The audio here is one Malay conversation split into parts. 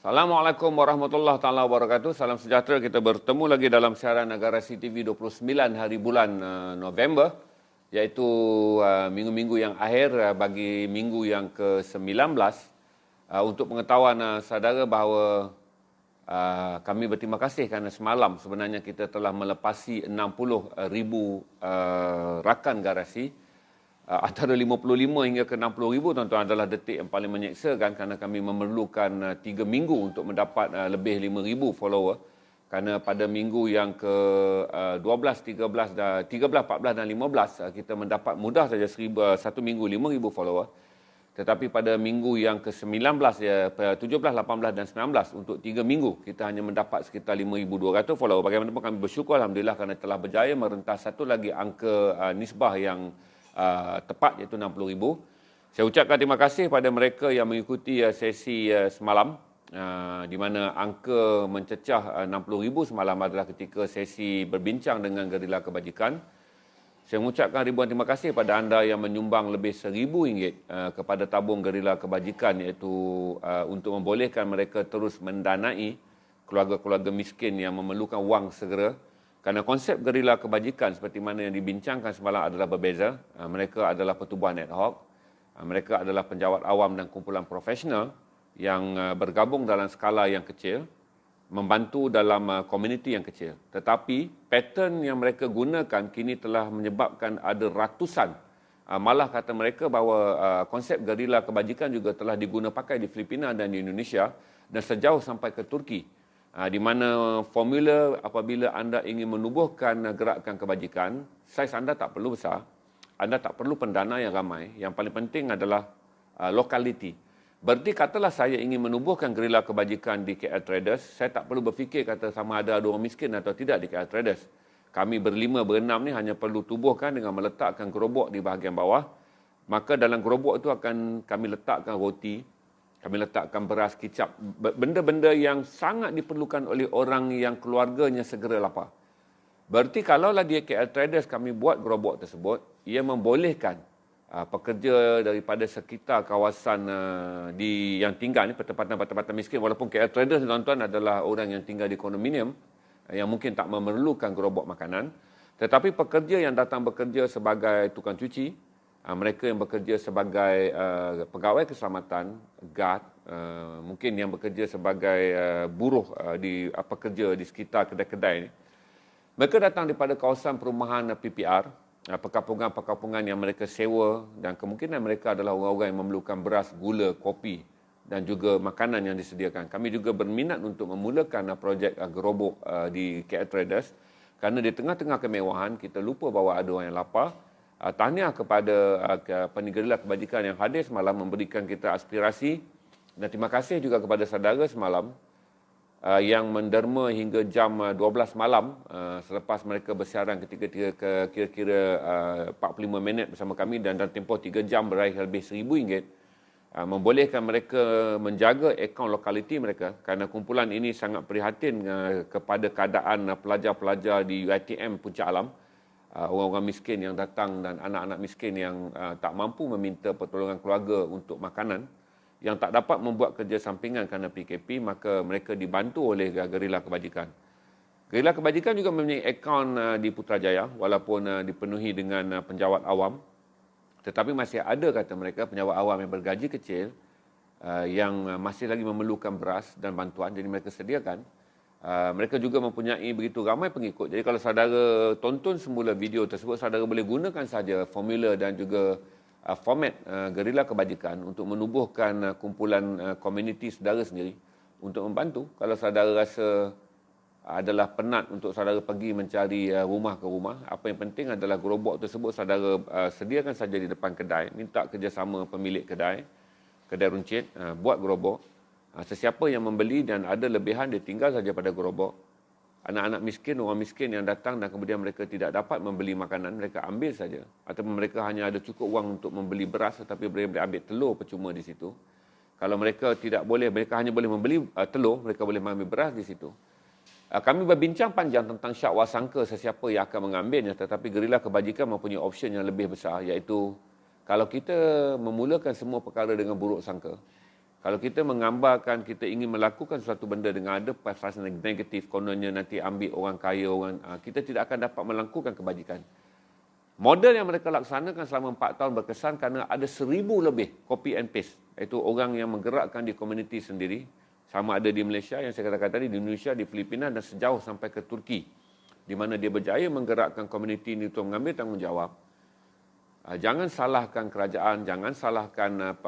Assalamualaikum warahmatullahi taala wabarakatuh. Salam sejahtera. Kita bertemu lagi dalam siaran Negara CTV 29 hari bulan November, iaitu minggu-minggu yang akhir bagi minggu yang ke-19. Untuk pengetahuan saudara bahawa kami berterima kasih kerana semalam sebenarnya kita telah melepasi 60,000 rakan garasi. Antara 55 hingga ke 60,000 tuan-tuan adalah detik yang paling menyeksakan kerana kami memerlukan 3 minggu untuk mendapat lebih 5,000 follower. Kerana pada minggu yang ke 12, 13, 14 dan 15 kita mendapat mudah saja 1 minggu 5,000 follower. Tetapi pada minggu yang ke 19, 17, 18 dan 19 untuk 3 minggu kita hanya mendapat sekitar 5,200 follower. Bagaimanapun kami bersyukur Alhamdulillah kerana telah berjaya merentas satu lagi angka nisbah yang tepat, iaitu 60,000. Saya ucapkan terima kasih pada mereka yang mengikuti sesi semalam, di mana angka mencecah 60,000 semalam adalah ketika sesi berbincang dengan Gerila Kebajikan. Saya mengucapkan ribuan terima kasih pada anda yang menyumbang lebih RM1,000 kepada tabung Gerila Kebajikan, iaitu untuk membolehkan mereka terus mendanai keluarga-keluarga miskin yang memerlukan wang segera. Kerana konsep Gerila Kebajikan seperti mana yang dibincangkan semalam adalah berbeza. Mereka adalah pertubuhan ad hoc. Mereka adalah penjawat awam dan kumpulan profesional yang bergabung dalam skala yang kecil, membantu dalam komuniti yang kecil. Tetapi pattern yang mereka gunakan kini telah menyebabkan ada ratusan. Malah kata mereka bahawa konsep Gerila Kebajikan juga telah diguna pakai di Filipina dan di Indonesia dan sejauh sampai ke Turki. Di mana formula apabila anda ingin menubuhkan gerakan kebajikan, saiz anda tak perlu besar, anda tak perlu pendana yang ramai, yang paling penting adalah lokaliti. Berarti katalah saya ingin menubuhkan Gerila Kebajikan di KL Traders, saya tak perlu berfikir kata sama ada orang miskin atau tidak di KL Traders. Kami berlima, berenam ni hanya perlu tubuhkan dengan meletakkan gerobok di bahagian bawah. Maka dalam gerobok itu akan kami letakkan roti, kami letakkan beras, kicap, benda-benda yang sangat diperlukan oleh orang yang keluarganya segera lapar. Berarti kalaulah dia KL Traders kami buat gerobok tersebut, ia membolehkan pekerja daripada sekitar kawasan yang tinggal ni, pertempatan-pertempatan miskin, walaupun KL Traders tuan-tuan adalah orang yang tinggal di kondominium, yang mungkin tak memerlukan gerobok makanan, tetapi pekerja yang datang bekerja sebagai tukang cuci, mereka yang bekerja sebagai pegawai keselamatan, guard, mungkin yang bekerja sebagai buruh pekerja di sekitar kedai-kedai ini. Mereka datang daripada kawasan perumahan PPR, perkampungan-perkampungan yang mereka sewa, dan kemungkinan mereka adalah orang-orang yang memerlukan beras, gula, kopi dan juga makanan yang disediakan. Kami juga berminat untuk memulakan projek gerobok di KL Traders kerana di tengah-tengah kemewahan kita lupa bahawa ada orang yang lapar. Tahniah kepada Gerila Kebajikan yang hadir semalam memberikan kita aspirasi, dan terima kasih juga kepada saudara semalam yang menderma hingga jam 12 malam selepas mereka bersiaran ketika kira-kira 45 minit bersama kami dan dalam tempoh 3 jam beraih lebih RM1,000, membolehkan mereka menjaga akaun lokaliti mereka kerana kumpulan ini sangat prihatin kepada keadaan pelajar-pelajar di UiTM Puncak Alam. Orang-orang miskin yang datang dan anak-anak miskin yang tak mampu meminta pertolongan keluarga untuk makanan, yang tak dapat membuat kerja sampingan kerana PKP, maka mereka dibantu oleh Gerila Kebajikan. Gerila Kebajikan juga mempunyai akaun di Putrajaya, walaupun dipenuhi dengan penjawat awam, tetapi masih ada kata mereka penjawat awam yang bergaji kecil yang masih lagi memerlukan beras dan bantuan, jadi mereka sediakan. Mereka juga mempunyai begitu ramai pengikut. Jadi kalau saudara tonton semula video tersebut, saudara boleh gunakan saja formula dan juga format Gerila Kebajikan untuk menubuhkan kumpulan komuniti saudara sendiri untuk membantu. Kalau saudara rasa adalah penat untuk saudara pergi mencari rumah ke rumah, apa yang penting adalah gerobok tersebut saudara sediakan saja di depan kedai, minta kerjasama pemilik kedai runcit, buat gerobok. Sesiapa yang membeli dan ada lebihan, dia tinggal saja pada gerobok. Anak-anak miskin, orang miskin yang datang dan kemudian mereka tidak dapat membeli makanan, mereka ambil saja. Ataupun mereka hanya ada cukup wang untuk membeli beras, tetapi mereka boleh ambil telur percuma di situ. Kalau mereka tidak boleh, mereka hanya boleh membeli telur, mereka boleh mengambil beras di situ. Kami berbincang panjang tentang syak wasangka sesiapa yang akan mengambilnya, tetapi Gerila Kebajikan mempunyai option yang lebih besar, iaitu kalau kita memulakan semua perkara dengan buruk sangka, Kalau kita menggambarkan kita ingin melakukan suatu benda dengan ada perasaan negatif, kononnya nanti ambil orang kaya, kita tidak akan dapat melakukan kebajikan. Model yang mereka laksanakan selama 4 tahun berkesan kerana ada 1,000 lebih copy and paste. Iaitu orang yang menggerakkan di komuniti sendiri. Sama ada di Malaysia, yang saya katakan tadi, di Indonesia, di Filipina dan sejauh sampai ke Turki. Di mana dia berjaya menggerakkan komuniti ini untuk mengambil tanggungjawab. Jangan salahkan kerajaan, jangan salahkan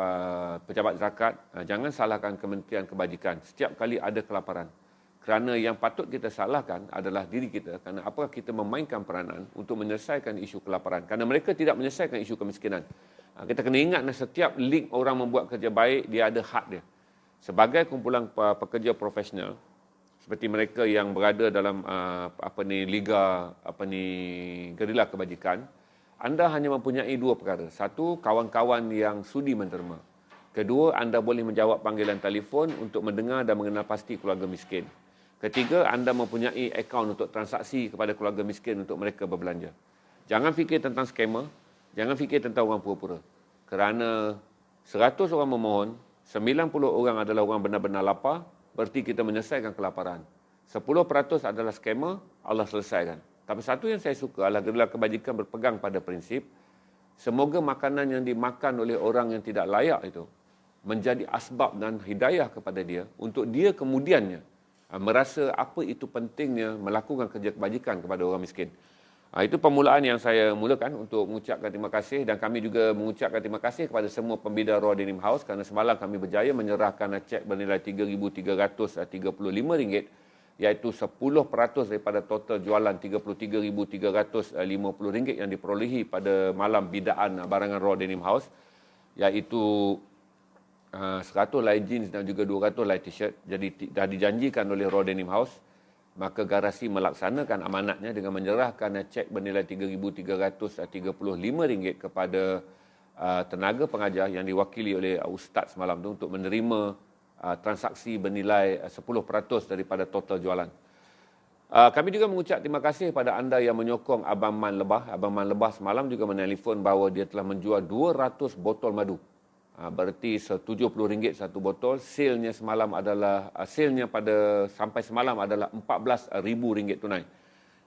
pejabat zakat, jangan salahkan Kementerian Kebajikan. Setiap kali ada kelaparan. Kerana yang patut kita salahkan adalah diri kita kerana apakah kita memainkan peranan untuk menyelesaikan isu kelaparan. Kerana mereka tidak menyelesaikan isu kemiskinan. Kita kena ingat setiap link orang membuat kerja baik, dia ada hak dia. Sebagai kumpulan pekerja profesional, seperti mereka yang berada dalam liga gerila kebajikan, anda hanya mempunyai 2 perkara. Satu, kawan-kawan yang sudi menderma. Kedua, anda boleh menjawab panggilan telefon untuk mendengar dan mengenal pasti keluarga miskin. Ketiga, anda mempunyai akaun untuk transaksi kepada keluarga miskin untuk mereka berbelanja. Jangan fikir tentang skamer, jangan fikir tentang orang pura-pura. Kerana 100 orang memohon, 90 orang adalah orang benar-benar lapar, berarti kita menyelesaikan kelaparan. 10% adalah skamer, Allah selesaikan. Tapi satu yang saya suka adalah gerila kebajikan berpegang pada prinsip, semoga makanan yang dimakan oleh orang yang tidak layak itu menjadi asbab dan hidayah kepada dia, untuk dia kemudiannya merasa apa itu pentingnya melakukan kerja kebajikan kepada orang miskin. Itu permulaan yang saya mulakan untuk mengucapkan terima kasih, dan kami juga mengucapkan terima kasih kepada semua pembina Raw Denim House kerana semalam kami berjaya menyerahkan cek bernilai RM3,335, iaitu 10% daripada total jualan RM33,350 yang diperolehi pada malam bidaan barangan Raw Denim House, iaitu 100 helai jeans dan juga 200 helai t-shirt. Jadi dah dijanjikan oleh Raw Denim House, maka garasi melaksanakan amanatnya dengan menyerahkan cek bernilai RM3,335 kepada tenaga pengajar yang diwakili oleh Ustaz semalam tu untuk menerima transaksi bernilai 10% daripada total jualan. Kami juga mengucap terima kasih kepada anda yang menyokong Abang Man Lebah. Abang Man Lebah semalam juga menelefon bahawa dia telah menjual 200 botol madu. Berarti RM70 satu botol. Sale-nya semalam adalah sampai semalam adalah RM14,000 tunai.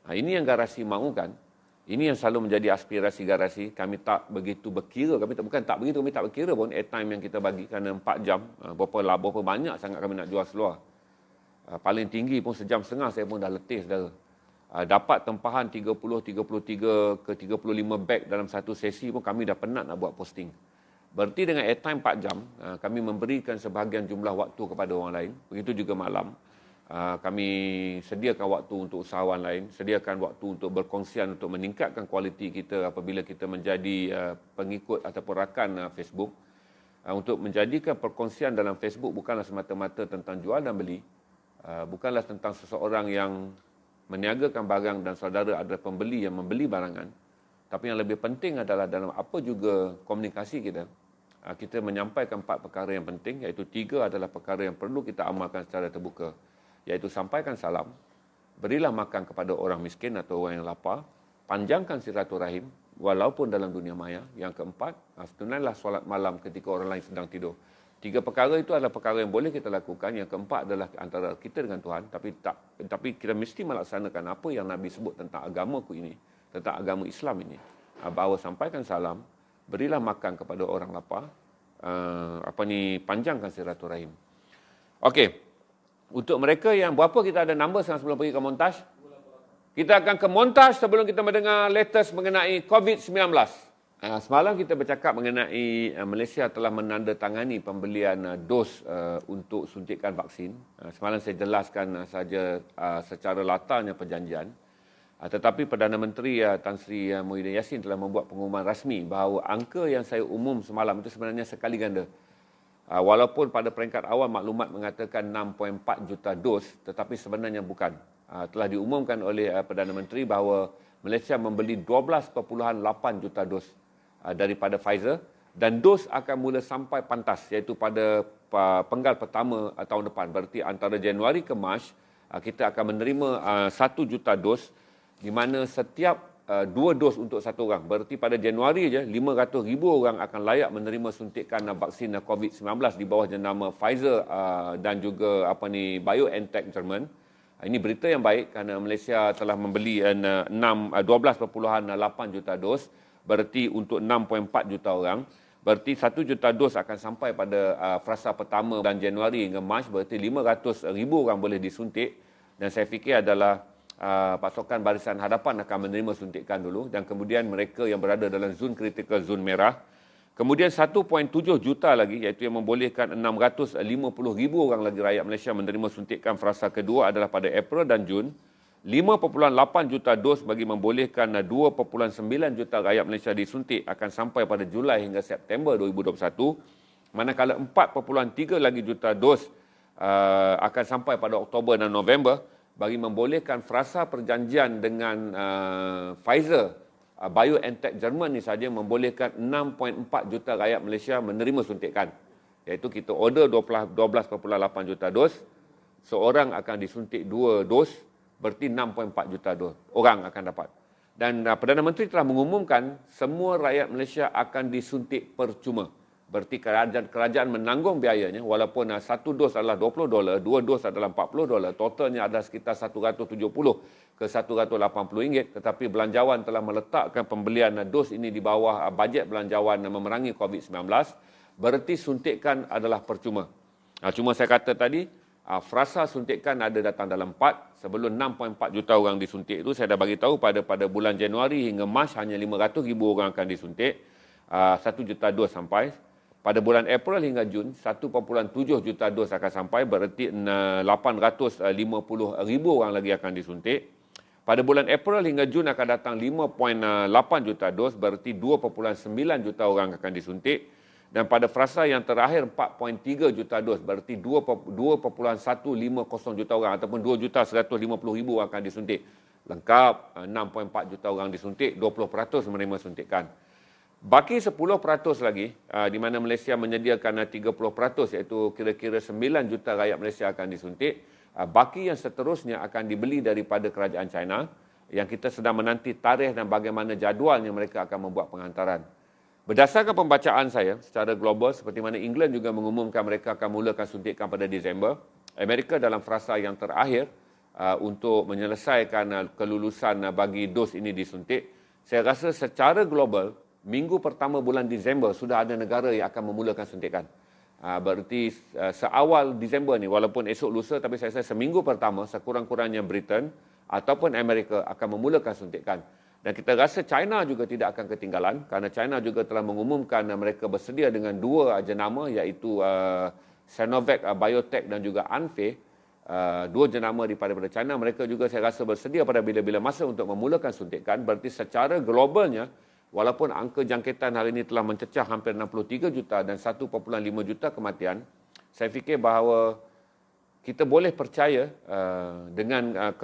Ini yang garasi mahukan. Ini yang selalu menjadi aspirasi garasi. Kami tak begitu berkira, kami tak berkira pun airtime yang kita bagi kerana 4 jam. Berapa banyak sangat kami nak jual seluar. Paling tinggi pun sejam setengah saya pun dah letih, saudara. Dapat tempahan 33 ke 35 beg dalam satu sesi pun kami dah penat nak buat posting. Berarti dengan airtime 4 jam, kami memberikan sebahagian jumlah waktu kepada orang lain. Begitu juga malam, kami sediakan waktu untuk usahawan lain, sediakan waktu untuk berkongsian, untuk meningkatkan kualiti kita apabila kita menjadi pengikut ataupun rakan Facebook. Untuk menjadikan perkongsian dalam Facebook bukanlah semata-mata tentang jual dan beli, bukanlah tentang seseorang yang meniagakan barang dan saudara adalah pembeli yang membeli barangan. Tapi yang lebih penting adalah dalam apa juga komunikasi kita, kita menyampaikan 4 perkara yang penting, iaitu 3 adalah perkara yang perlu kita amalkan secara terbuka, iaitu sampaikan salam, berilah makan kepada orang miskin atau orang yang lapar, panjangkan silaturahim walaupun dalam dunia maya. Yang keempat, tunailah solat malam ketika orang lain sedang tidur. 3 perkara itu adalah perkara yang boleh kita lakukan. Yang keempat adalah antara kita dengan Tuhan, tapi kita mesti melaksanakan apa yang Nabi sebut tentang agamaku ini, tentang agama Islam ini, bahawa sampaikan salam, berilah makan kepada orang lapar, panjangkan silaturahim. Okey, untuk mereka yang berapa kita ada number sekarang sebelum pergi ke montaj? Kita akan ke montaj sebelum kita mendengar latest mengenai COVID-19. Semalam kita bercakap mengenai Malaysia telah menandatangani pembelian dos untuk suntikan vaksin. Semalam saya jelaskan saja secara latarnya perjanjian. Tetapi Perdana Menteri Tan Sri Muhyiddin Yassin telah membuat pengumuman rasmi bahawa angka yang saya umum semalam itu sebenarnya sekali ganda. Walaupun pada peringkat awal maklumat mengatakan 6.4 juta dos, tetapi sebenarnya bukan. Telah diumumkan oleh Perdana Menteri bahawa Malaysia membeli 12.8 juta dos daripada Pfizer, dan dos akan mula sampai pantas, iaitu pada penggal pertama tahun depan. Berarti antara Januari ke Mac kita akan menerima 1 juta dos, di mana setiap 2 dos untuk satu orang. Berarti pada Januari je 500,000 orang akan layak menerima suntikan vaksin COVID-19 di bawah jenama Pfizer dan juga BioNTech Jerman. Ini berita yang baik kerana Malaysia telah membeli 12.8 juta dos, berarti untuk 6.4 juta orang. Berarti 1 juta dos akan sampai pada fasa pertama bulan Januari hingga Mac, berarti 500,000 orang boleh disuntik. Dan saya fikir adalah pasukan Barisan Hadapan akan menerima suntikan dulu dan kemudian mereka yang berada dalam zon kritikal, zon merah. Kemudian 1.7 juta lagi, iaitu yang membolehkan 650,000 orang lagi rakyat Malaysia menerima suntikan fasa kedua adalah pada April dan Jun. 5.8 juta dos bagi membolehkan 2.9 juta rakyat Malaysia disuntik akan sampai pada Julai hingga September 2021. Manakala 4.3 lagi juta dos akan sampai pada Oktober dan November bagi membolehkan frasa perjanjian dengan Pfizer, BioNTech Jerman ni saja membolehkan 6.4 juta rakyat Malaysia menerima suntikan. Iaitu kita order 12.8 juta dos, seorang akan disuntik 2 dos, berarti 6.4 juta dos orang akan dapat. Dan Perdana Menteri telah mengumumkan semua rakyat Malaysia akan disuntik percuma. Berarti kerajaan menanggung biayanya, walaupun satu dos adalah $20, 2 dos adalah $40, totalnya adalah sekitar 170 ke 180 ringgit, tetapi belanjawan telah meletakkan pembelian dos ini di bawah bajet belanjawan memerangi COVID-19, berarti suntikan adalah percuma. Cuma saya kata tadi, frasa suntikan ada datang dalam 4, sebelum 6.4 juta orang disuntik itu, saya dah bagi tahu pada bulan Januari hingga Mac hanya 500,000 orang akan disuntik, 1 juta dos sampai. Pada bulan April hingga Jun, 1.7 juta dos akan sampai, berarti 850,000 orang lagi akan disuntik. Pada bulan April hingga Jun akan datang 5.8 juta dos, berarti 2.9 juta orang akan disuntik. Dan pada frasa yang terakhir 4.3 juta dos, berarti 2.150 juta orang ataupun 2.150.000 akan disuntik. Lengkap 6.4 juta orang disuntik, 20% menerima suntikan. Baki 10% lagi, di mana Malaysia menyediakan 30%, iaitu kira-kira 9 juta rakyat Malaysia akan disuntik. Baki yang seterusnya akan dibeli daripada kerajaan China, yang kita sedang menanti tarikh dan bagaimana jadualnya mereka akan membuat penghantaran. Berdasarkan pembacaan saya secara global, seperti mana England juga mengumumkan mereka akan mulakan suntikan pada Disember, Amerika dalam frasa yang terakhir untuk menyelesaikan kelulusan bagi dos ini disuntik. Saya rasa secara global, minggu pertama bulan Disember sudah ada negara yang akan memulakan suntikan. Berarti seawal Disember ni, walaupun esok lusa, tapi saya rasa seminggu pertama sekurang-kurangnya Britain ataupun Amerika akan memulakan suntikan. Dan kita rasa China juga tidak akan ketinggalan kerana China juga telah mengumumkan mereka bersedia dengan 2 jenama, iaitu Sinovac Biotech dan juga Anhui. 2 jenama daripada China, mereka juga saya rasa bersedia pada bila-bila masa untuk memulakan suntikan. Berarti secara globalnya, walaupun angka jangkitan hari ini telah mencecah hampir 63 juta dan 1.5 juta kematian, saya fikir bahawa kita boleh percaya dengan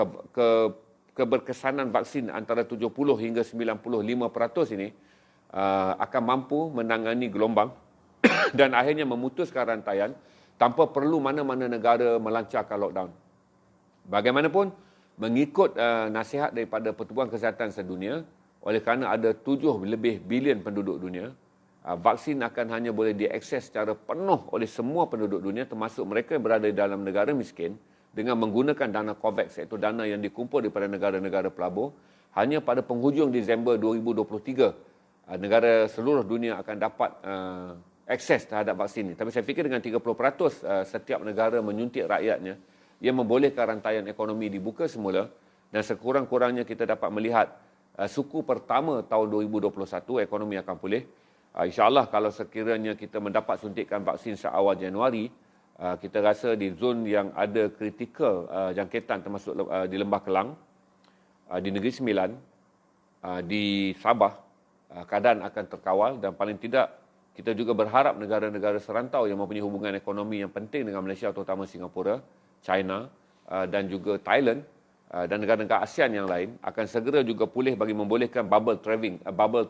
keberkesanan vaksin antara 70 hingga 95% ini akan mampu menangani gelombang dan akhirnya memutuskan rantaian tanpa perlu mana-mana negara melancarkan lockdown. Bagaimanapun, mengikut nasihat daripada Pertubuhan Kesihatan Sedunia, oleh kerana ada 7 lebih bilion penduduk dunia, vaksin akan hanya boleh diakses secara penuh oleh semua penduduk dunia, termasuk mereka yang berada di dalam negara miskin, dengan menggunakan dana COVAX, iaitu dana yang dikumpul daripada negara-negara pelabur. Hanya pada penghujung Disember 2023, negara seluruh dunia akan dapat akses terhadap vaksin ini. Tapi saya fikir dengan 30% setiap negara menyuntik rakyatnya, ia membolehkan rantaian ekonomi dibuka semula, dan sekurang-kurangnya kita dapat melihat suku pertama tahun 2021 ekonomi akan pulih. InsyaAllah kalau sekiranya kita mendapat suntikan vaksin seawal Januari, kita rasa di zon yang ada kritikal jangkitan, termasuk di Lembah Kelang, di Negeri Sembilan, di Sabah, keadaan akan terkawal. Dan paling tidak, kita juga berharap negara-negara serantau yang mempunyai hubungan ekonomi yang penting dengan Malaysia, terutama Singapura, China dan juga Thailand, dan negara-negara ASEAN yang lain akan segera juga pulih bagi membolehkan bubble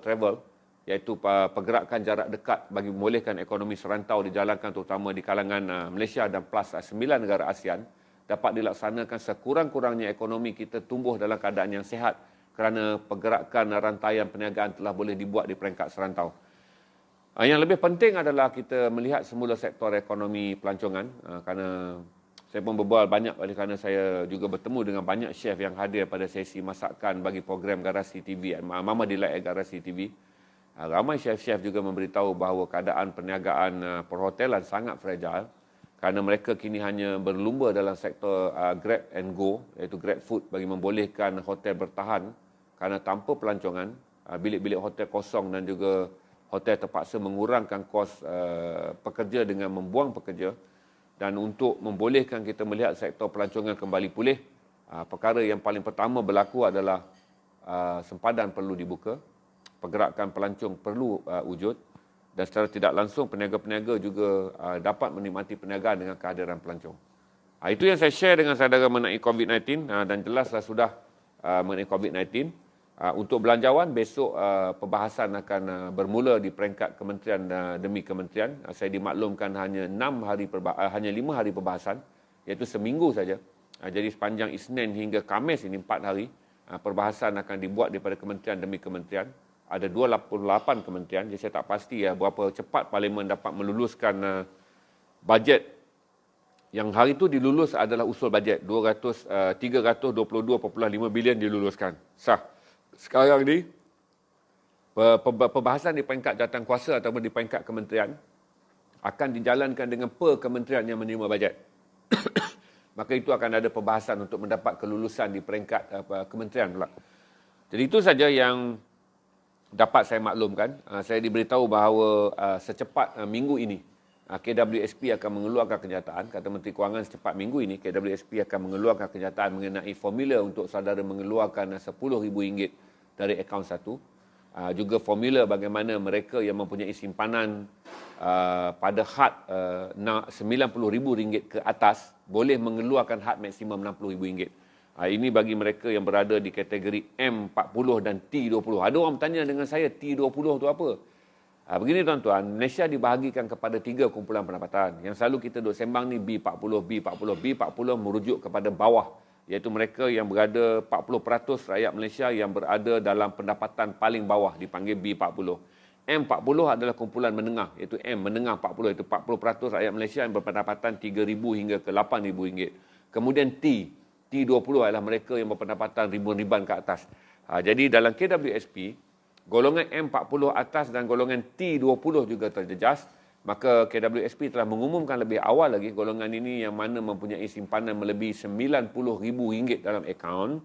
travel, iaitu pergerakan jarak dekat bagi membolehkan ekonomi serantau dijalankan, terutama di kalangan Malaysia dan plus 9 negara ASEAN, dapat dilaksanakan sekurang-kurangnya ekonomi kita tumbuh dalam keadaan yang sihat. kerana pergerakan rantaian perniagaan telah boleh dibuat di peringkat serantau. Yang lebih penting adalah kita melihat semula sektor ekonomi pelancongan, kerana saya pun berbual banyak oleh kerana saya juga bertemu dengan banyak chef yang hadir pada sesi masakan bagi program Garasi TV, Mama Delight Garasi TV. Ramai chef-chef juga memberitahu bahawa keadaan perniagaan perhotelan sangat fragile kerana mereka kini hanya berlumba dalam sektor grab and go, iaitu grab food, bagi membolehkan hotel bertahan kerana tanpa pelancongan, bilik-bilik hotel kosong dan juga hotel terpaksa mengurangkan kos pekerja dengan membuang pekerja. Dan untuk membolehkan kita melihat sektor pelancongan kembali pulih, perkara yang paling pertama berlaku adalah sempadan perlu dibuka, pergerakan pelancong perlu wujud, dan secara tidak langsung peniaga-peniaga juga dapat menikmati perniagaan dengan kehadiran pelancong. Itu yang saya share dengan saudara mengenai COVID-19, dan jelaslah sudah mengenai COVID-19. Untuk belanjawan, besok perbahasan akan bermula di peringkat kementerian demi kementerian. Saya dimaklumkan hanya 5 hari perbahasan, iaitu seminggu saja. Jadi sepanjang Isnin hingga Khamis ini 4 hari, perbahasan akan dibuat daripada kementerian demi kementerian. Ada 28 kementerian, jadi saya tak pasti berapa cepat Parlimen dapat meluluskan bajet. Yang hari itu dilulus adalah usul bajet, 322.5 bilion diluluskan, sah. Sekarang ni, perbahasan di peringkat jawatankuasa ataupun di peringkat kementerian akan dijalankan dengan per kementerian yang menerima bajet. Maka itu akan ada perbahasan untuk mendapat kelulusan di peringkat kementerian pula. Jadi itu saja yang dapat saya maklumkan. Saya diberitahu bahawa secepat minggu ini, KWSP akan mengeluarkan kenyataan. Kata Menteri Kewangan, secepat minggu ini KWSP akan mengeluarkan kenyataan mengenai formula untuk saudara mengeluarkan RM10,000 dari akaun satu. Juga formula bagaimana mereka yang mempunyai simpanan pada had RM90,000 ke atas boleh mengeluarkan had maksimum RM60,000. Ini bagi mereka yang berada di kategori M40 dan T20. Ada orang bertanya dengan saya, T20 itu apa? Begini tuan-tuan, Malaysia dibahagikan kepada 3 kumpulan pendapatan. Yang selalu kita duk sembang ni B40, B40. B40 merujuk kepada bawah, iaitu mereka yang berada 40% rakyat Malaysia yang berada dalam pendapatan paling bawah dipanggil B40. M40 adalah kumpulan menengah, iaitu M menengah 40, iaitu 40% rakyat Malaysia yang berpendapatan RM3,000 hingga ke RM8,000. Kemudian T20 adalah mereka yang berpendapatan ribuan-ribuan ke atas. Jadi dalam KWSP, golongan M40 atas dan golongan T20 juga terjejas. Maka KWSP telah mengumumkan lebih awal lagi golongan ini yang mana mempunyai simpanan melebihi RM90,000 dalam akaun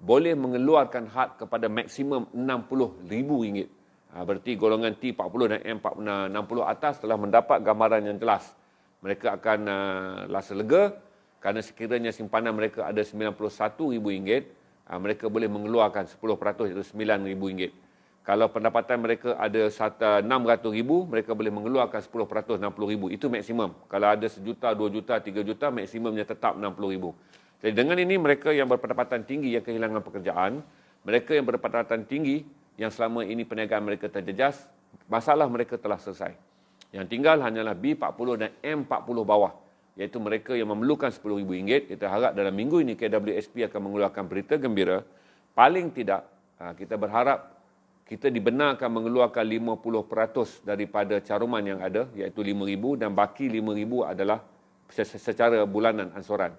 boleh mengeluarkan had kepada maksimum RM60,000. Berarti golongan T40 dan M60 atas telah mendapat gambaran yang jelas. Mereka akan rasa lega kerana sekiranya simpanan mereka ada RM91,000, mereka boleh mengeluarkan 10%, iaitu RM9,000. Kalau pendapatan mereka ada RM600,000, mereka boleh mengeluarkan 10%, RM60,000. Itu maksimum. Kalau ada RM1,000,000, RM2,000,000, RM3,000,000, maksimumnya tetap RM60,000. Jadi dengan ini, mereka yang berpendapatan tinggi yang kehilangan pekerjaan, mereka yang berpendapatan tinggi yang selama ini perniagaan mereka terjejas, masalah mereka telah selesai. Yang tinggal hanyalah B40 dan M40 bawah, iaitu mereka yang memerlukan RM10,000. Kita harap dalam minggu ini KWSP akan mengeluarkan berita gembira. Paling tidak, kita berharap kita dibenarkan mengeluarkan 50% daripada caruman yang ada, iaitu RM5,000, dan baki RM5,000 adalah secara bulanan ansuran.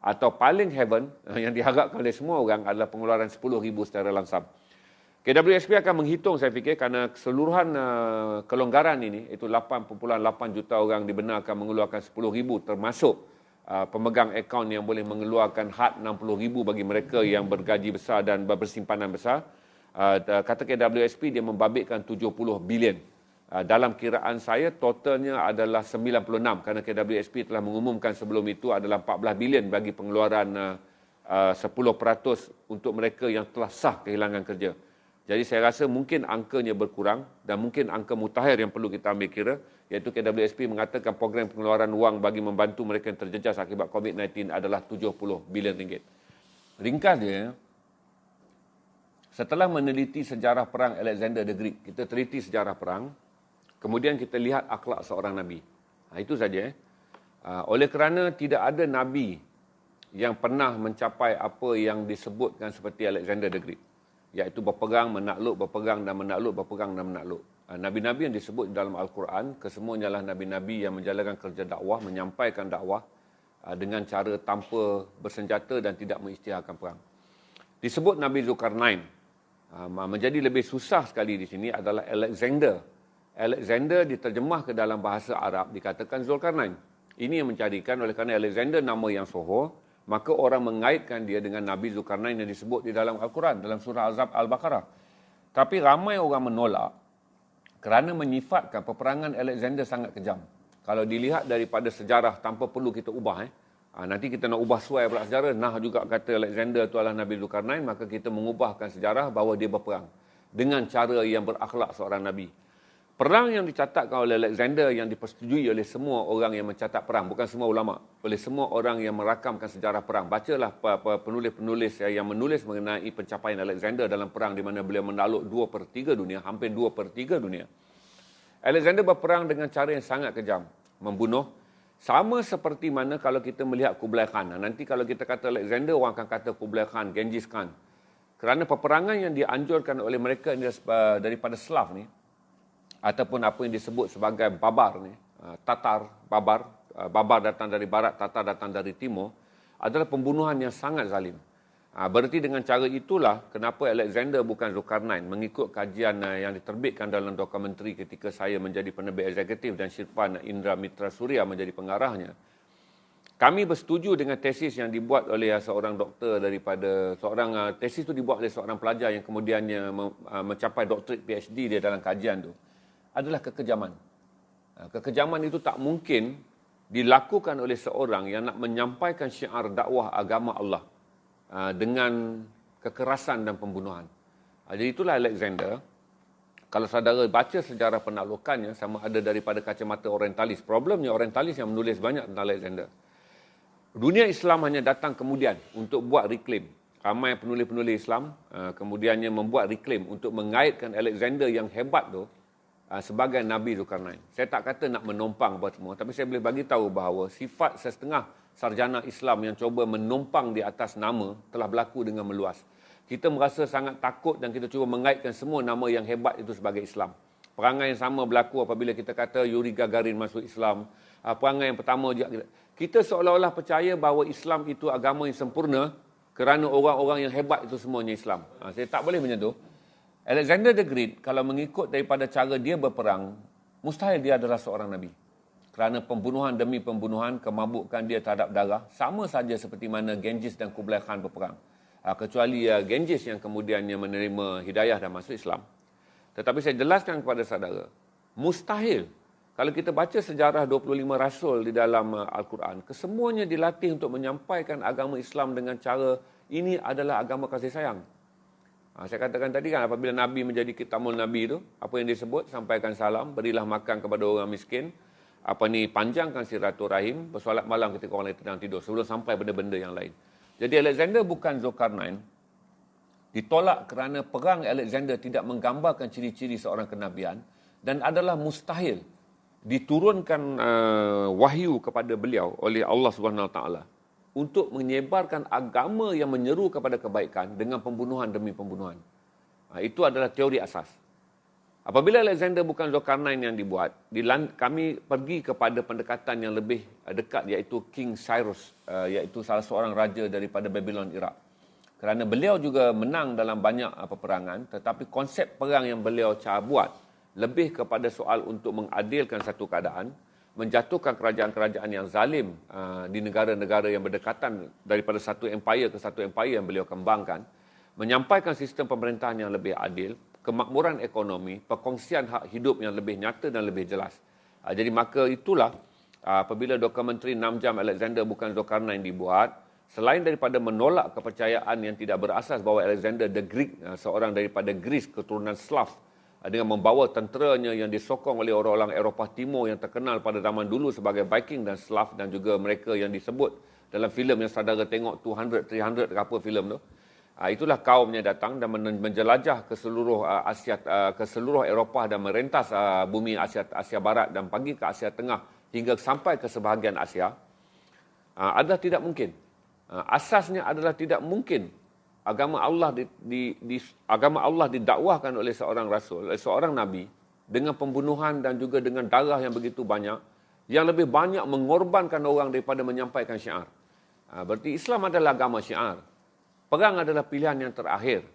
Atau paling heaven, yang diharapkan oleh semua orang adalah pengeluaran RM10,000 secara langsam. KWSP akan menghitung, saya fikir, kerana keseluruhan kelonggaran ini, iaitu 8.8 juta orang dibenarkan mengeluarkan RM10,000, termasuk pemegang akaun yang boleh mengeluarkan had RM60,000 bagi mereka yang bergaji besar dan bersimpanan besar. Kata KWSP, dia membabitkan 70 bilion. Dalam kiraan saya, totalnya adalah 96, kerana KWSP telah mengumumkan sebelum itu adalah 14 bilion bagi pengeluaran 10% untuk mereka yang telah sah kehilangan kerja. Jadi saya rasa mungkin angkanya berkurang dan mungkin angka mutakhir yang perlu kita ambil kira, iaitu KWSP mengatakan program pengeluaran wang bagi membantu mereka yang terjejas akibat COVID-19 adalah 70 bilion ringgit. Ringkas dia, setelah meneliti sejarah perang Alexander the Great, kita teliti sejarah perang, kemudian kita lihat akhlak seorang Nabi. Itu saja. Oleh kerana tidak ada Nabi yang pernah mencapai apa yang disebutkan seperti Alexander the Great. iaitu berperang, menakluk, berperang dan menakluk, berperang dan menakluk. Nabi-nabi yang disebut dalam Al-Quran, kesemuanya adalah nabi-nabi yang menjalankan kerja dakwah, menyampaikan dakwah dengan cara tanpa bersenjata dan tidak mengisytiharkan perang. Disebut Nabi Zulkarnain. Menjadi lebih susah sekali di sini adalah Alexander. Alexander diterjemah ke dalam bahasa Arab dikatakan Zulkarnain. Ini yang mencarikan oleh kerana Alexander nama yang sohor, maka orang mengaitkan dia dengan Nabi Zulkarnain yang disebut di dalam Al-Quran, dalam surah Al-Baqarah. Tapi ramai orang menolak kerana menyifatkan peperangan Alexander sangat kejam. Kalau dilihat daripada sejarah tanpa perlu kita ubah, nanti kita nak ubah suai pula sejarah, juga kata Alexander itu adalah Nabi Zulkarnain, maka kita mengubahkan sejarah bahawa dia berperang dengan cara yang berakhlak seorang Nabi. Perang yang dicatatkan oleh Alexander yang dipersetujui oleh semua orang yang mencatat perang, bukan semua ulama, oleh semua orang yang merakamkan sejarah perang. Bacalah penulis-penulis yang menulis mengenai pencapaian Alexander dalam perang di mana beliau menakluk 2/3 dunia, hampir 2/3 dunia. Alexander berperang dengan cara yang sangat kejam, membunuh. Sama seperti mana kalau kita melihat Kublai Khan. Nanti kalau kita kata Alexander, orang akan kata Kublai Khan, Genghis Khan. Kerana peperangan yang dianjurkan oleh mereka daripada Slav ni, ataupun apa yang disebut sebagai Babar ni, Tatar, Babar datang dari barat, Tatar datang dari timur, adalah pembunuhan yang sangat zalim. Berarti dengan cara itulah kenapa Alexander bukan Zulkarnain, mengikut kajian yang diterbitkan dalam dokumentari ketika saya menjadi penerbit eksekutif dan Syirfan Indra Mitra Surya menjadi pengarahnya. Kami bersetuju dengan tesis yang dibuat oleh seorang doktor tesis itu dibuat oleh seorang pelajar yang kemudiannya mencapai doktorat PhD dia dalam kajian tu. Adalah kekejaman. Kekejaman itu tak mungkin dilakukan oleh seorang yang nak menyampaikan syiar dakwah agama Allah dengan kekerasan dan pembunuhan. Jadi itulah Alexander. Kalau saudara baca sejarah penaklukannya, sama ada daripada kacamata orientalis. Problemnya orientalis yang menulis banyak tentang Alexander. Dunia Islam hanya datang kemudian untuk buat reclaim. Ramai penulis-penulis Islam kemudiannya membuat reclaim untuk mengaitkan Alexander yang hebat tu sebagai Nabi Zulkarnain. Saya tak kata nak menumpang apa semua, tapi saya boleh bagi tahu bahawa sifat setengah sarjana Islam yang cuba menumpang di atas nama telah berlaku dengan meluas. Kita merasa sangat takut dan kita cuba mengaitkan semua nama yang hebat itu sebagai Islam. Perangai yang sama berlaku apabila kita kata Yuri Gagarin masuk Islam. Perangai yang pertama juga, kita seolah-olah percaya bahawa Islam itu agama yang sempurna kerana orang-orang yang hebat itu semuanya Islam. Saya tak boleh menyentuh. Alexander the Great, kalau mengikut daripada cara dia berperang, mustahil dia adalah seorang Nabi. Kerana pembunuhan demi pembunuhan, kemabukan dia terhadap darah, sama saja seperti mana Genghis dan Kublai Khan berperang. Kecuali Genghis yang kemudiannya menerima hidayah dan masuk Islam. Tetapi saya jelaskan kepada saudara, mustahil. Kalau kita baca sejarah 25 Rasul di dalam Al-Quran, kesemuanya dilatih untuk menyampaikan agama Islam dengan cara, ini adalah agama kasih sayang. Saya katakan tadi kan, apabila Nabi menjadi kitamul Nabi itu, apa yang disebut, sampaikan salam, berilah makan kepada orang miskin, panjangkan silaturahim, bersolat malam ketika orang lain sedang tidur, sebelum sampai benda-benda yang lain. Jadi Alexander bukan Zulkarnain, ditolak kerana perang Alexander tidak menggambarkan ciri-ciri seorang kenabian, dan adalah mustahil diturunkan wahyu kepada beliau oleh Allah SWT untuk menyebarkan agama yang menyeru kepada kebaikan dengan pembunuhan demi pembunuhan. Itu adalah teori asas. Apabila Alexander bukan Zulkarnain yang dibuat, kami pergi kepada pendekatan yang lebih dekat, iaitu King Cyrus, iaitu salah seorang raja daripada Babylon, Iraq. Kerana beliau juga menang dalam banyak peperangan, tetapi konsep perang yang beliau buat lebih kepada soal untuk mengadilkan satu keadaan, menjatuhkan kerajaan-kerajaan yang zalim di negara-negara yang berdekatan daripada satu empire ke satu empire yang beliau kembangkan, menyampaikan sistem pemerintahan yang lebih adil, kemakmuran ekonomi, perkongsian hak hidup yang lebih nyata dan lebih jelas. Jadi maka itulah apabila dokumentari 6 jam Alexander bukan Zulkarnain dibuat, selain daripada menolak kepercayaan yang tidak berasas bahawa Alexander the Greek, seorang daripada Greece, keturunan Slav, dengan membawa tenteranya yang disokong oleh orang-orang Eropah Timur yang terkenal pada zaman dulu sebagai Viking dan Slav, dan juga mereka yang disebut dalam filem yang saudara tengok 200, 300 apa filem tu. Itulah kaumnya datang dan menjelajah ke seluruh Asia, ke seluruh Eropah dan merentas bumi Asia Barat dan pergi ke Asia Tengah hingga sampai ke sebahagian Asia. Adalah tidak mungkin. Asasnya adalah tidak mungkin agama Allah didakwahkan oleh seorang rasul, oleh seorang nabi dengan pembunuhan dan juga dengan darah yang begitu banyak, yang lebih banyak mengorbankan orang daripada menyampaikan syiar. Berarti Islam adalah agama syiar. Perang adalah pilihan yang terakhir.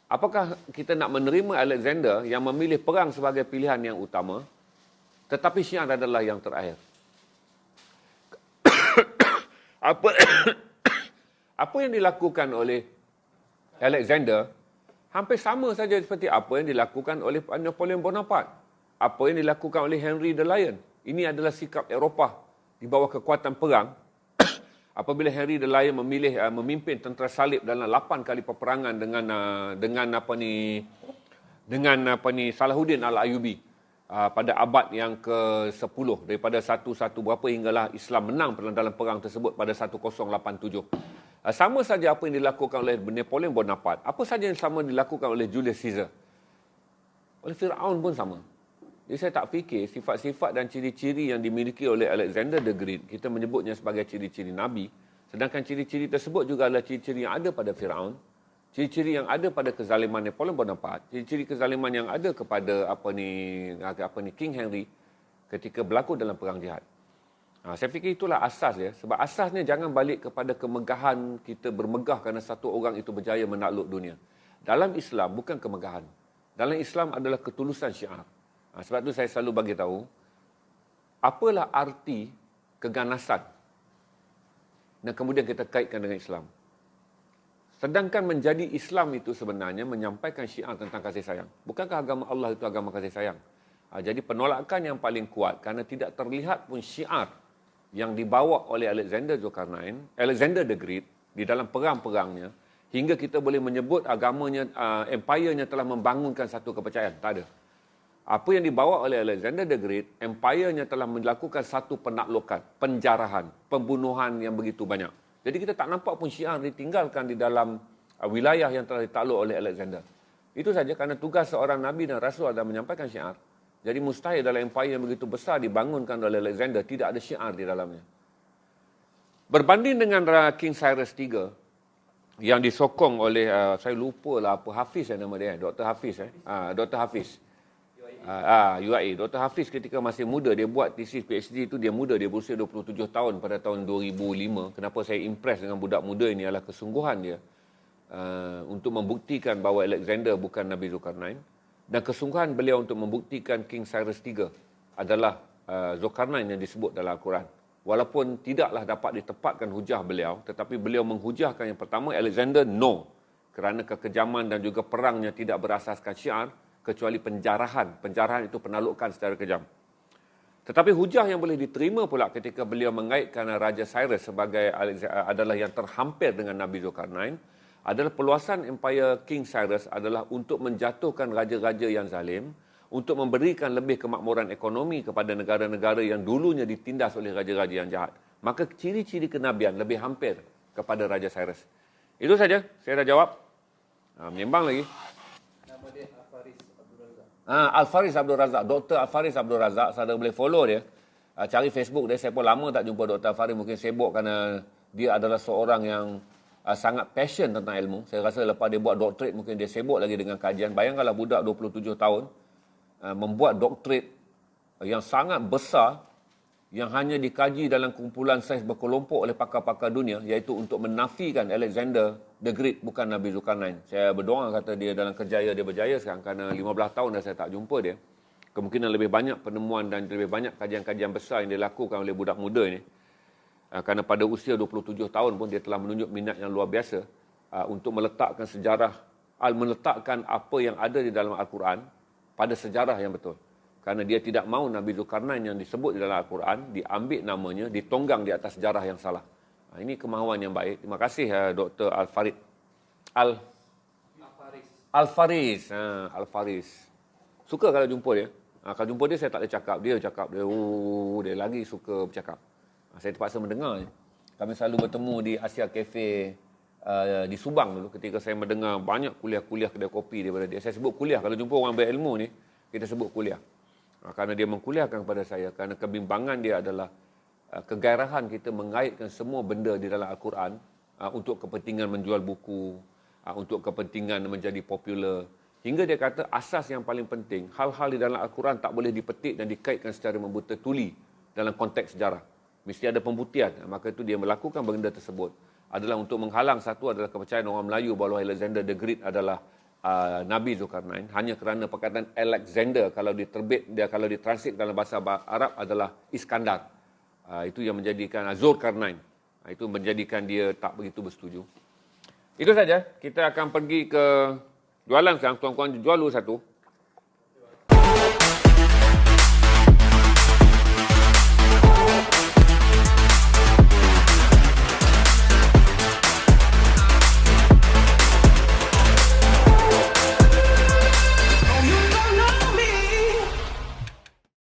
Apakah kita nak menerima Alexander yang memilih perang sebagai pilihan yang utama, tetapi syiar adalah yang terakhir? Apa yang dilakukan oleh Alexander hampir sama saja seperti apa yang dilakukan oleh Napoleon Bonaparte, apa yang dilakukan oleh Henry the Lion. Ini adalah sikap Eropah di bawah kekuatan perang. Apabila Henry the Lion memilih memimpin tentera salib dalam 8 kali peperangan dengan Salahuddin Al-Ayyubi pada abad yang ke-10, daripada 11 berapa hinggalah Islam menang dalam perang tersebut pada 1087. Sama saja apa yang dilakukan oleh Napoleon Bonaparte, apa saja yang sama dilakukan oleh Julius Caesar, oleh Firaun pun sama. Jadi saya tak fikir sifat-sifat dan ciri-ciri yang dimiliki oleh Alexander the Great, kita menyebutnya sebagai ciri-ciri Nabi, sedangkan ciri-ciri tersebut juga adalah ciri-ciri yang ada pada Firaun, ciri-ciri yang ada pada kezaliman Napoleon Bonaparte, ciri-ciri kezaliman yang ada kepada King Henry ketika berlaku dalam perang jihad. Saya fikir itulah asas dia. Sebab asasnya jangan balik kepada kemegahan kita bermegah kerana satu orang itu berjaya menakluk dunia. Dalam Islam bukan kemegahan. Dalam Islam adalah ketulusan syiar. Sebab itu saya selalu bagi tahu, apalah arti keganasan dan kemudian kita kaitkan dengan Islam. Sedangkan menjadi Islam itu sebenarnya menyampaikan syiar tentang kasih sayang. Bukankah agama Allah itu agama kasih sayang? Jadi penolakan yang paling kuat kerana tidak terlihat pun syiar yang dibawa oleh Alexander the Great di dalam perang-perangnya, hingga kita boleh menyebut agamanya, empire-nya telah membangunkan satu kepercayaan. Tak ada. Apa yang dibawa oleh Alexander the Great, empire-nya telah melakukan satu penaklukan, penjarahan, pembunuhan yang begitu banyak. Jadi kita tak nampak pun syiar ditinggalkan di dalam wilayah yang telah ditakluk oleh Alexander. Itu saja kerana tugas seorang Nabi dan Rasul adalah menyampaikan syiar. Jadi mustahil dalam empire yang begitu besar dibangunkan oleh Alexander tidak ada syiar di dalamnya. Berbanding dengan King Cyrus III yang disokong oleh, saya lupa lah apa, Hafiz nama dia, Dr. Hafiz. Dr. Hafiz. UAE. Dr. Hafiz ketika masih muda, dia buat tesis PhD itu, dia muda, dia berusia 27 tahun pada tahun 2005. Kenapa saya impress dengan budak muda ini adalah kesungguhan dia untuk membuktikan bahawa Alexander bukan Nabi Zulkarnain. Dan kesungguhan beliau untuk membuktikan King Cyrus III adalah Zulkarnain yang disebut dalam Al-Quran. Walaupun tidaklah dapat ditepatkan hujah beliau, tetapi beliau menghujahkan yang pertama, Alexander no. Kerana kekejaman dan juga perangnya tidak berasaskan syiar, kecuali penjarahan. Penjarahan itu penaklukan secara kejam. Tetapi hujah yang boleh diterima pula ketika beliau mengaitkan Raja Cyrus sebagai adalah yang terhampir dengan Nabi Zulkarnain, adalah peluasan empire King Cyrus adalah untuk menjatuhkan raja-raja yang zalim, untuk memberikan lebih kemakmuran ekonomi kepada negara-negara yang dulunya ditindas oleh raja-raja yang jahat. Maka ciri-ciri kenabian lebih hampir kepada Raja Cyrus. Itu saja, saya dah jawab. Menyembang lagi. Nama dia Al-Faris Abdul Razak. Al-Faris Abdul Razak, Dr. Al-Faris Abdul Razak, saudara boleh follow dia. Cari Facebook dia, saya pun lama tak jumpa Dr. Al-Faris, mungkin sibuk kerana dia adalah seorang yang sangat passion tentang ilmu. Saya rasa lepas dia buat doktorate, mungkin dia sibuk lagi dengan kajian. Bayangkanlah budak 27 tahun membuat doktorate yang sangat besar, yang hanya dikaji dalam kumpulan sains berkelompok oleh pakar-pakar dunia, iaitu untuk menafikan Alexander the Great bukan Nabi Zulkarnain. Saya berdoa kata dia dalam kerjaya dia berjaya sekarang, kerana 15 tahun dah saya tak jumpa dia. Kemungkinan lebih banyak penemuan dan lebih banyak kajian-kajian besar yang dilakukan oleh budak muda ini. Kerana pada usia 27 tahun pun dia telah menunjuk minat yang luar biasa untuk meletakkan sejarah, meletakkan apa yang ada di dalam Al-Quran pada sejarah yang betul. Kerana dia tidak mahu Nabi Zulkarnain yang disebut di dalam Al-Quran diambil namanya, ditonggang di atas sejarah yang salah. Ini kemahuan yang baik. Terima kasih Dr. Al-Farid. Al-Faris. Al-Faris. Suka kalau jumpa dia. Kalau jumpa dia saya tak boleh cakap. Dia cakap. Dia lagi suka bercakap. Saya terpaksa mendengar. Kami selalu bertemu di Asia Cafe di Subang dulu. Ketika saya mendengar banyak kuliah-kuliah kedai kopi daripada dia. Saya sebut kuliah. Kalau jumpa orang berilmu ni, kita sebut kuliah. Kerana dia mengkuliahkan kepada saya. Kerana kebimbangan dia adalah kegairahan kita mengaitkan semua benda di dalam Al-Quran untuk kepentingan menjual buku, untuk kepentingan menjadi popular. Hingga dia kata asas yang paling penting, hal-hal di dalam Al-Quran tak boleh dipetik dan dikaitkan secara membuta tuli dalam konteks sejarah. Mesti ada pembuktian. Maka itu dia melakukan benda tersebut adalah untuk menghalang, satu adalah kepercayaan orang Melayu bahawa Alexander the Great adalah Nabi Zulkarnain, hanya kerana perkataan Alexander kalau ditranslate dalam bahasa Arab adalah Iskandar. Itu yang menjadikan Zulkarnain. Itu menjadikan dia tak begitu bersetuju. Itu saja. Kita akan pergi ke jualan sekarang. Tuan-tuan jual dulu satu.